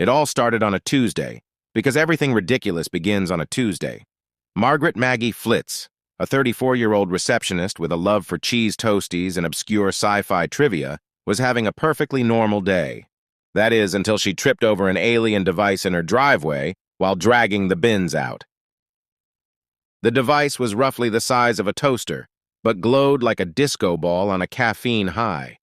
It all started on a Tuesday, because everything ridiculous begins on a Tuesday. Margaret Maggie Flitz, a 34-year-old receptionist with a love for cheese toasties and obscure sci-fi trivia, was having a perfectly normal day. That is, until she tripped over an alien device in her driveway while dragging the bins out. The device was roughly the size of a toaster, but glowed like a disco ball on a caffeine high.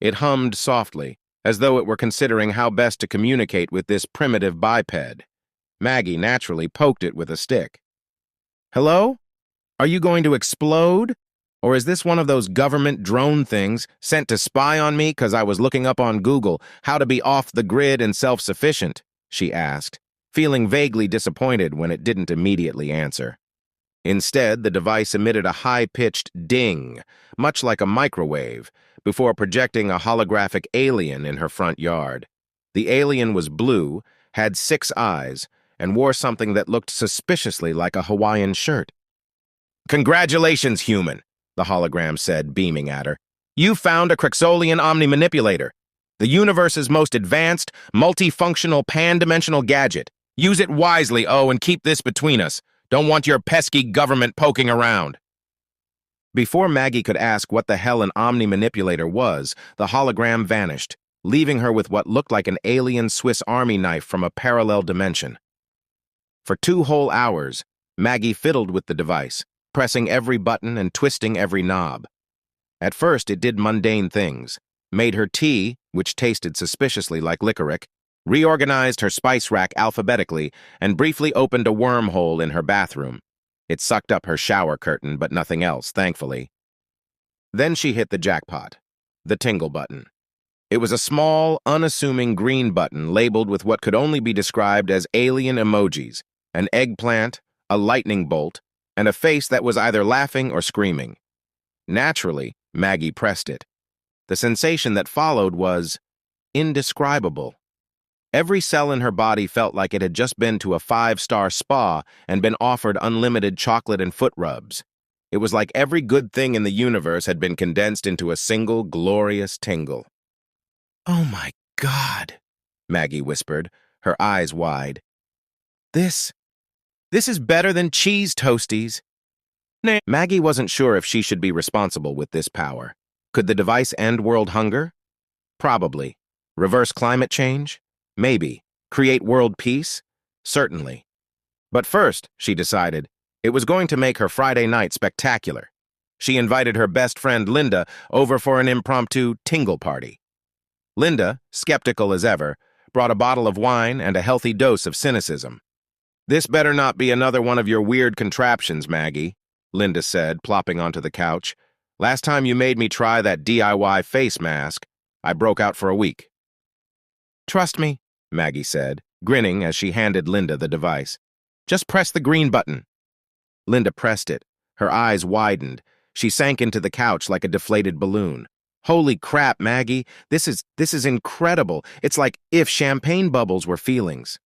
It hummed softly, as though it were considering how best to communicate with this primitive biped. Maggie naturally poked it with a stick. "Hello? Are you going to explode? Or is this one of those government drone things sent to spy on me because I was looking up on Google how to be off the grid and self-sufficient?" she asked, feeling vaguely disappointed when it didn't immediately answer. Instead, the device emitted a high-pitched ding, much like a microwave, before projecting a holographic alien in her front yard. The alien was blue, had 6 eyes, and wore something that looked suspiciously like a Hawaiian shirt. "Congratulations, human," the hologram said, beaming at her. "You found a Crexolian omni-manipulator, the universe's most advanced, multifunctional, pan-dimensional gadget. Use it wisely, and keep this between us. Don't want your pesky government poking around." Before Maggie could ask what the hell an omni-manipulator was, the hologram vanished, leaving her with what looked like an alien Swiss Army knife from a parallel dimension. For 2 whole hours, Maggie fiddled with the device, pressing every button and twisting every knob. At first, it did mundane things, made her tea, which tasted suspiciously like licorice, reorganized her spice rack alphabetically, and briefly opened a wormhole in her bathroom. It sucked up her shower curtain, but nothing else, thankfully. Then she hit the jackpot, the tingle button. It was a small, unassuming green button labeled with what could only be described as alien emojis, an eggplant, a lightning bolt, and a face that was either laughing or screaming. Naturally, Maggie pressed it. The sensation that followed was indescribable. Every cell in her body felt like it had just been to a 5-star spa and been offered unlimited chocolate and foot rubs. It was like every good thing in the universe had been condensed into a single glorious tingle. "Oh my God," Maggie whispered, her eyes wide. This is better than cheese toasties." Maggie wasn't sure if she should be responsible with this power. Could the device end world hunger? Probably. Reverse climate change? Maybe. Create world peace? Certainly. But first, she decided, it was going to make her Friday night spectacular. She invited her best friend Linda over for an impromptu tingle party. Linda, skeptical as ever, brought a bottle of wine and a healthy dose of cynicism. "This better not be another one of your weird contraptions, Maggie," Linda said, plopping onto the couch. "Last time you made me try that DIY face mask, I broke out for a week." "Trust me," Maggie said, grinning as she handed Linda the device. "Just press the green button." Linda pressed it. Her eyes widened. She sank into the couch like a deflated balloon. "Holy crap, Maggie, this is incredible. It's like if champagne bubbles were feelings."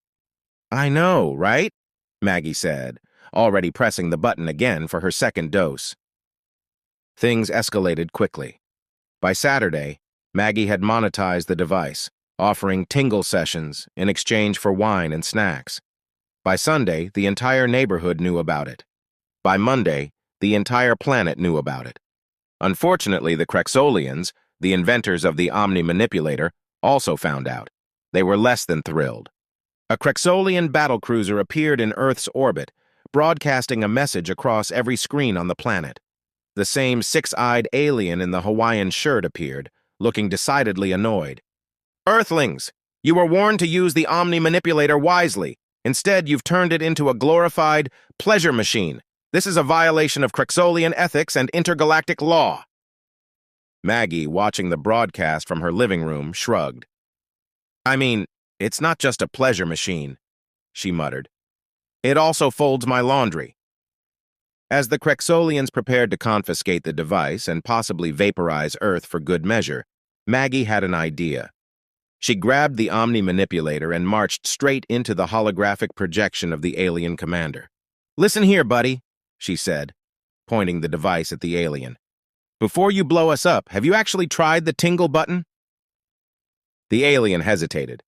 "I know, right?" Maggie said, already pressing the button again for her second dose. Things escalated quickly. By Saturday, Maggie had monetized the device, offering tingle sessions in exchange for wine and snacks. By Sunday, the entire neighborhood knew about it. By Monday, the entire planet knew about it. Unfortunately, the Crexolians, the inventors of the Omni-Manipulator, also found out. They were less than thrilled. A Crexolian battlecruiser appeared in Earth's orbit, broadcasting a message across every screen on the planet. The same 6-eyed alien in the Hawaiian shirt appeared, looking decidedly annoyed. "Earthlings, you were warned to use the Omni-Manipulator wisely. Instead, you've turned it into a glorified pleasure machine. This is a violation of Crexolian ethics and intergalactic law." Maggie, watching the broadcast from her living room, shrugged. "I mean, it's not just a pleasure machine," she muttered. "It also folds my laundry." As the Crexolians prepared to confiscate the device and possibly vaporize Earth for good measure, Maggie had an idea. She grabbed the Omni-Manipulator and marched straight into the holographic projection of the alien commander. "Listen here, buddy," she said, pointing the device at the alien. "Before you blow us up, have you actually tried the tingle button?" The alien hesitated.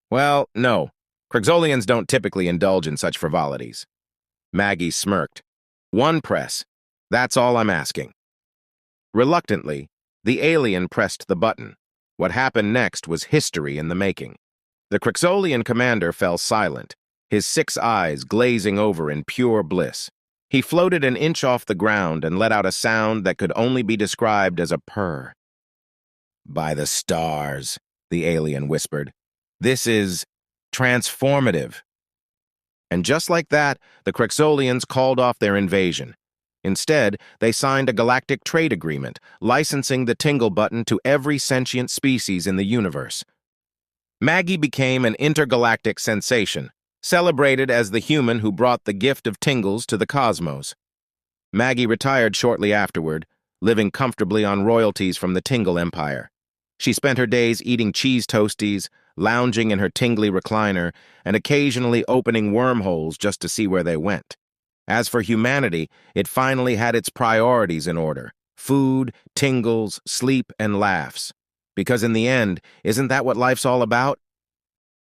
Well, no. Krixolians don't typically indulge in such frivolities. Maggie smirked. One press. That's all I'm asking. Reluctantly, the alien pressed the button. What happened next was history in the making. The Krixolian commander fell silent, his 6 eyes glazing over in pure bliss. He floated an inch off the ground and let out a sound that could only be described as a purr. By the stars, the alien whispered. This is transformative. And just like that, the Krixolians called off their invasion. Instead, they signed a galactic trade agreement, licensing the Tingle Button to every sentient species in the universe. Maggie became an intergalactic sensation, celebrated as the human who brought the gift of tingles to the cosmos. Maggie retired shortly afterward, living comfortably on royalties from the Tingle Empire. She spent her days eating cheese toasties, lounging in her tingly recliner, and occasionally opening wormholes just to see where they went. As for humanity, it finally had its priorities in order: food, tingles, sleep, and laughs. Because in the end, isn't that what life's all about?